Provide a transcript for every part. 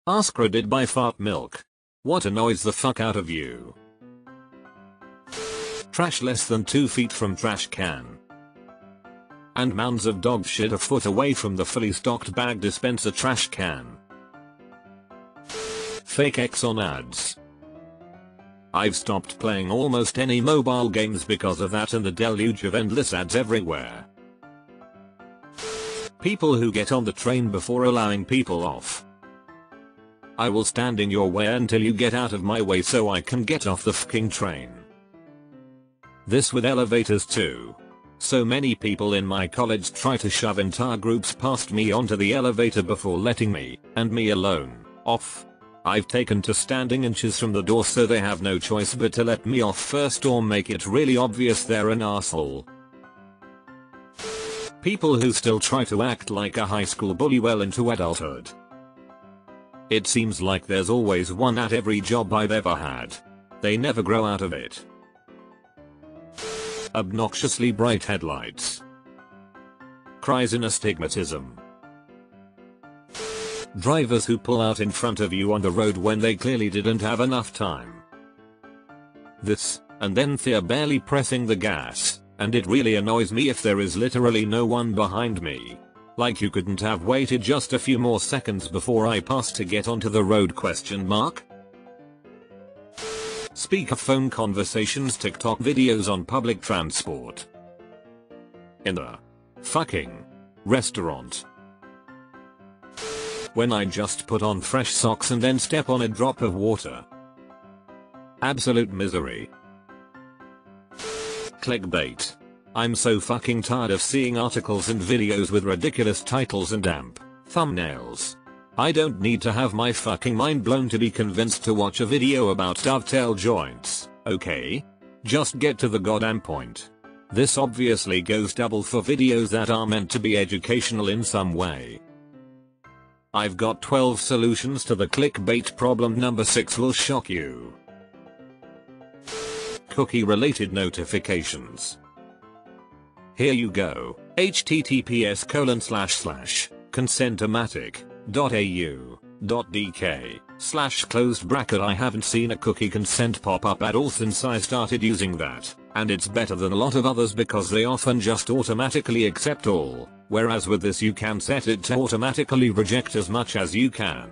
AskReddit by fart milk. What annoys the fuck out of you? Trash less than 2 feet from trash can. And mounds of dog shit a foot away from the fully stocked bag dispenser trash can. Fake X on ads. I've stopped playing almost any mobile games because of that and the deluge of endless ads everywhere. People who get on the train before allowing people off. I will stand in your way until you get out of my way so I can get off the fucking train. This with elevators too. So many people in my college try to shove entire groups past me onto the elevator before letting me, and me alone, off. I've taken to standing inches from the door so they have no choice but to let me off first or make it really obvious they're an asshole. People who still try to act like a high school bully well into adulthood. It seems like there's always one at every job I've ever had. They never grow out of it. Obnoxiously bright headlights. Cries in astigmatism. Drivers who pull out in front of you on the road when they clearly didn't have enough time. This, and then they're barely pressing the gas, and it really annoys me if there is literally no one behind me. Like you couldn't have waited just a few more seconds before I passed to get onto the road ? Speakerphone conversations, TikTok videos on public transport. In the fucking restaurant. When I just put on fresh socks and then step on a drop of water. Absolute misery. Clickbait. I'm so fucking tired of seeing articles and videos with ridiculous titles and damp thumbnails. I don't need to have my fucking mind blown to be convinced to watch a video about dovetail joints, okay? Just get to the goddamn point. This obviously goes double for videos that are meant to be educational in some way. I've got 12 solutions to the clickbait problem. Number 6 will shock you. Cookie related notifications. Here you go. https://consentomatic.au.dk/. I haven't seen a cookie consent pop up at all since I started using that, and it's better than a lot of others because they often just automatically accept all, whereas with this you can set it to automatically reject as much as you can.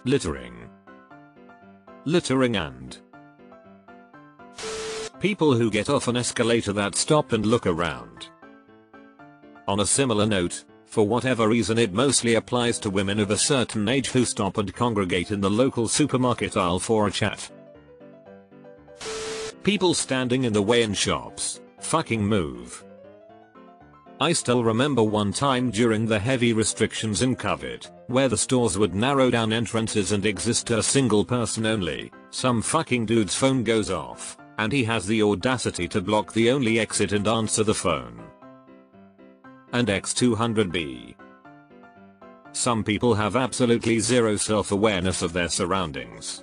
Littering. Littering and people who get off an escalator that stop and look around. On a similar note, for whatever reason it mostly applies to women of a certain age who stop and congregate in the local supermarket aisle for a chat. People standing in the way in shops. Fucking move. I still remember one time during the heavy restrictions in COVID, where the stores would narrow down entrances and exist to a single person only, some fucking dude's phone goes off, and he has the audacity to block the only exit and answer the phone. And X200B. Some people have absolutely zero self-awareness of their surroundings.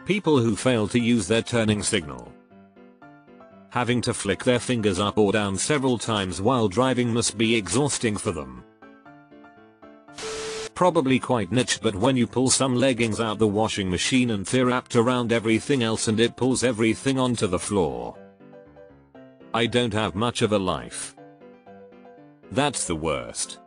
People who fail to use their turning signal. Having to flick their fingers up or down several times while driving must be exhausting for them. Probably quite niche, but when you pull some leggings out the washing machine and they're wrapped around everything else and it pulls everything onto the floor. I don't have much of a life. That's the worst.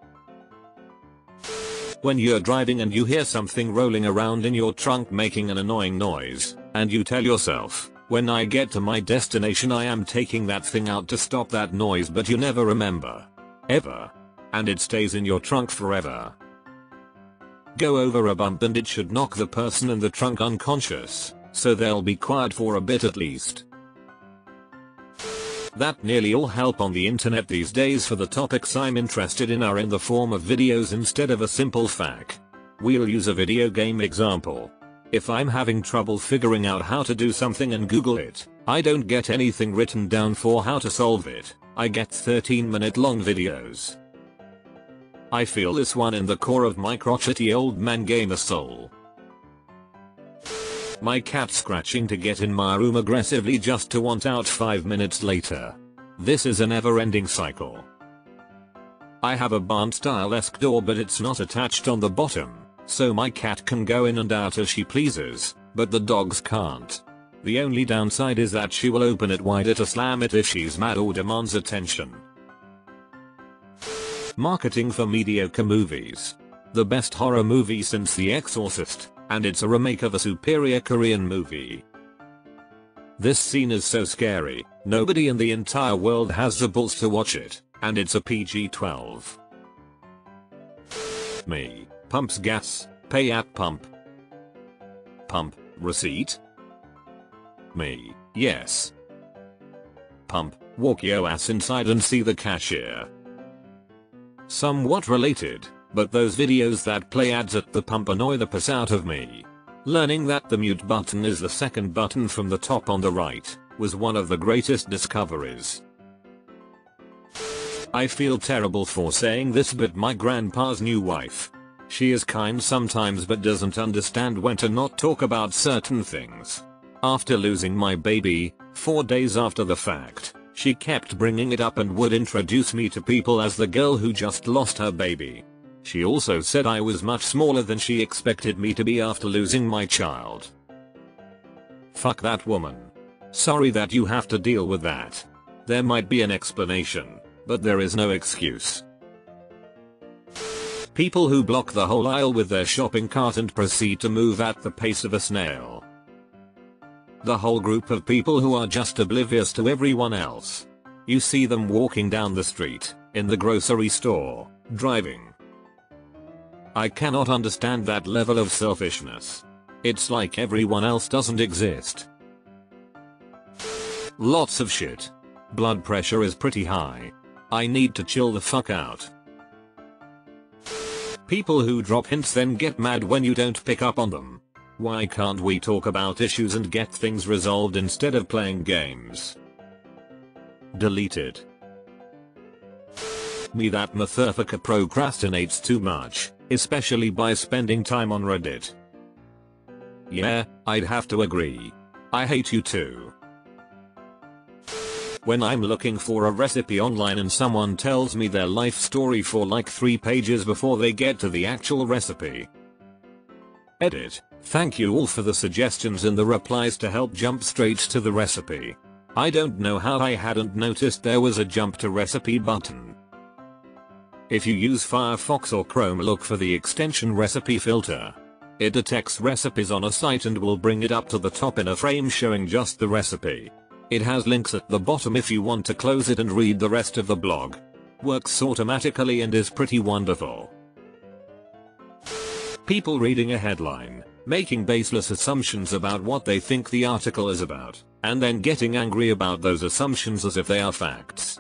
When you're driving and you hear something rolling around in your trunk making an annoying noise, and you tell yourself, when I get to my destination I am taking that thing out to stop that noise, but you never remember. Ever. And it stays in your trunk forever. Go over a bump and it should knock the person in the trunk unconscious, so they'll be quiet for a bit at least. That nearly all help on the internet these days for the topics I'm interested in are in the form of videos instead of a simple fact. We'll use a video game example. If I'm having trouble figuring out how to do something and Google it, I don't get anything written down for how to solve it, I get 13-minute long videos. I feel this one in the core of my crotchety old man gamer soul. My cat scratching to get in my room aggressively just to want out 5 minutes later. This is a never-ending cycle. I have a barn-style-esque door but it's not attached on the bottom, so my cat can go in and out as she pleases, but the dogs can't. The only downside is that she will open it wider to slam it if she's mad or demands attention. Marketing for mediocre movies. The best horror movie since The Exorcist, and it's a remake of a superior Korean movie. This scene is so scary, nobody in the entire world has the balls to watch it, and it's a PG-12. Me. Pumps gas, pay at pump. Pump, receipt? Me, yes. Pump, walk yo ass inside and see the cashier. Somewhat related, but those videos that play ads at the pump annoy the piss out of me. Learning that the mute button is the second button from the top on the right was one of the greatest discoveries. I feel terrible for saying this, but my grandpa's new wife. She is kind sometimes but doesn't understand when to not talk about certain things. After losing my baby, 4 days after the fact, she kept bringing it up and would introduce me to people as the girl who just lost her baby. She also said I was much smaller than she expected me to be after losing my child. Fuck that woman. Sorry that you have to deal with that. There might be an explanation, but there is no excuse. People who block the whole aisle with their shopping cart and proceed to move at the pace of a snail. The whole group of people who are just oblivious to everyone else. You see them walking down the street, in the grocery store, driving. I cannot understand that level of selfishness. It's like everyone else doesn't exist. Lots of shit. Blood pressure is pretty high. I need to chill the fuck out. People who drop hints then get mad when you don't pick up on them. Why can't we talk about issues and get things resolved instead of playing games? Deleted. Me, that motherfucker procrastinates too much, especially by spending time on Reddit. Yeah, I'd have to agree. I hate you too. When I'm looking for a recipe online and someone tells me their life story for like 3 pages before they get to the actual recipe. Edit. Thank you all for the suggestions in the replies to help jump straight to the recipe. I don't know how I hadn't noticed there was a jump to recipe button. If you use Firefox or Chrome, look for the extension recipe filter. It detects recipes on a site and will bring it up to the top in a frame showing just the recipe. It has links at the bottom if you want to close it and read the rest of the blog. Works automatically and is pretty wonderful. People reading a headline, making baseless assumptions about what they think the article is about, and then getting angry about those assumptions as if they are facts.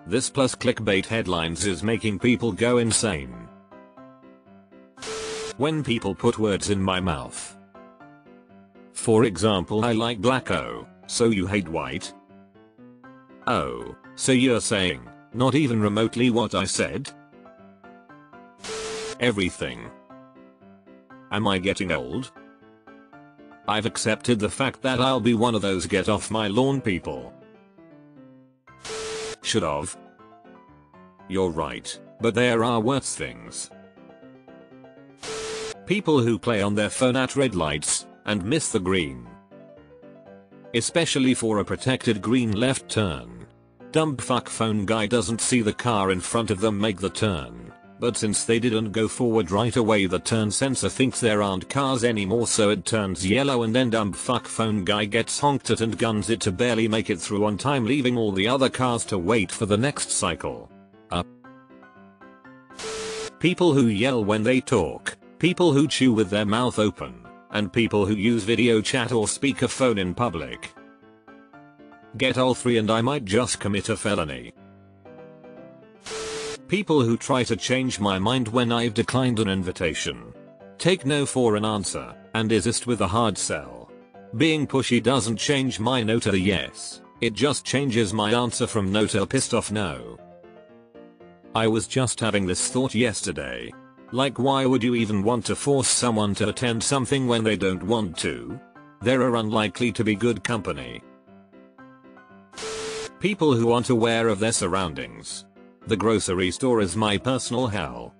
This plus clickbait headlines is making people go insane. When people put words in my mouth. For example, I like black. Oh, so you hate white? Oh, so you're saying, not even remotely what I said? Everything. Am I getting old? I've accepted the fact that I'll be one of those get off my lawn people. Should've. You're right, but there are worse things. People who play on their phone at red lights and miss the green. Especially for a protected green left turn. Dumb fuck phone guy doesn't see the car in front of them make the turn, but since they didn't go forward right away, the turn sensor thinks there aren't cars anymore, so it turns yellow, and then dumb fuck phone guy gets honked at and guns it to barely make it through on time, leaving all the other cars to wait for the next cycle. People who yell when they talk, people who chew with their mouth open, and people who use video chat or speakerphone in public. Get all 3 and I might just commit a felony. People who try to change my mind when I've declined an invitation. Take no for an answer, and insist with a hard sell. Being pushy doesn't change my no to a yes, it just changes my answer from no to a pissed off no. I was just having this thought yesterday. Like, why would you even want to force someone to attend something when they don't want to? They're unlikely to be good company. People who aren't aware of their surroundings. The grocery store is my personal hell.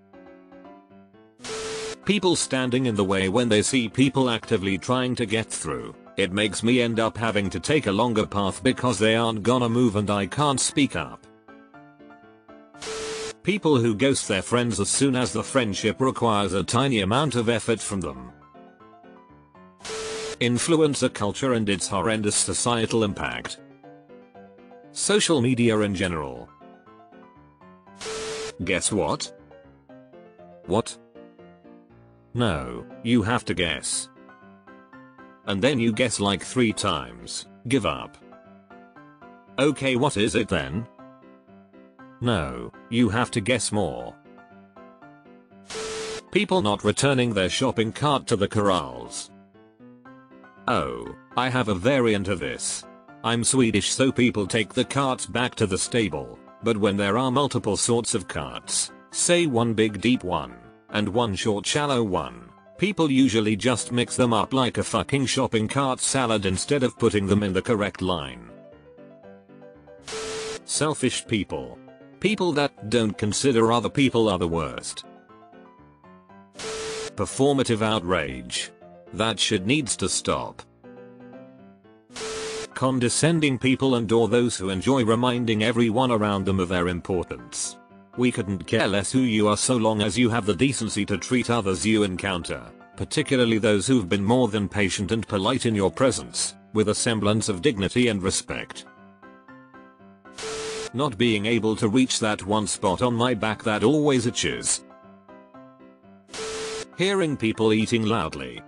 People standing in the way when they see people actively trying to get through. It makes me end up having to take a longer path because they aren't gonna move and I can't speak up. People who ghost their friends as soon as the friendship requires a tiny amount of effort from them. Influencer culture and its horrendous societal impact. Social media in general. Guess what? What? No, you have to guess. And then you guess like 3 times, give up. Okay, what is it then? No, you have to guess more. People not returning their shopping cart to the corrals. Oh, I have a variant of this. I'm Swedish, so people take the carts back to the stable, but when there are multiple sorts of carts, say one big deep one, and one short shallow one, people usually just mix them up like a fucking shopping cart salad instead of putting them in the correct line. Selfish people. People that don't consider other people are the worst. Performative outrage. That shit needs to stop. Condescending people and or those who enjoy reminding everyone around them of their importance. We couldn't care less who you are so long as you have the decency to treat others you encounter, particularly those who've been more than patient and polite in your presence, with a semblance of dignity and respect. Not being able to reach that one spot on my back that always itches. Hearing people eating loudly.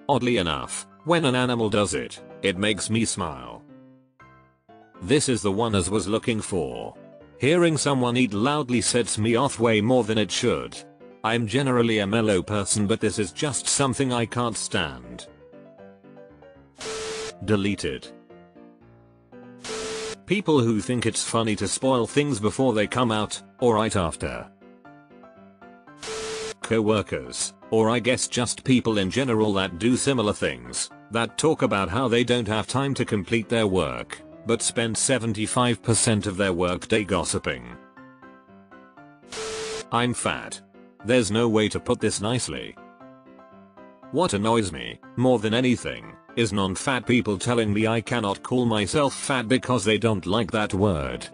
Oddly enough, when an animal does it, it makes me smile. This is the one I was looking for. Hearing someone eat loudly sets me off way more than it should. I'm generally a mellow person, but this is just something I can't stand. Deleted. People who think it's funny to spoil things before they come out, or right after. Co-workers, or I guess just people in general that do similar things, that talk about how they don't have time to complete their work, but spend 75% of their workday gossiping. I'm fat. There's no way to put this nicely. What annoys me, more than anything, is non-fat people telling me I cannot call myself fat because they don't like that word.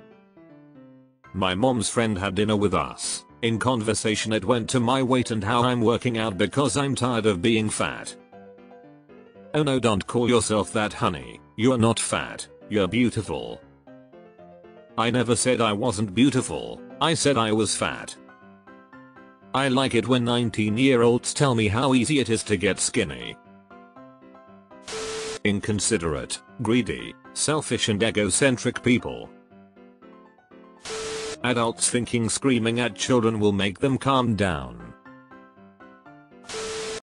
My mom's friend had dinner with us. In conversation it went to my weight and how I'm working out because I'm tired of being fat. Oh no, don't call yourself that, honey. You're not fat, you're beautiful. I never said I wasn't beautiful, I said I was fat. I like it when 19-year-olds tell me how easy it is to get skinny. Inconsiderate, greedy, selfish and egocentric people. Adults thinking screaming at children will make them calm down.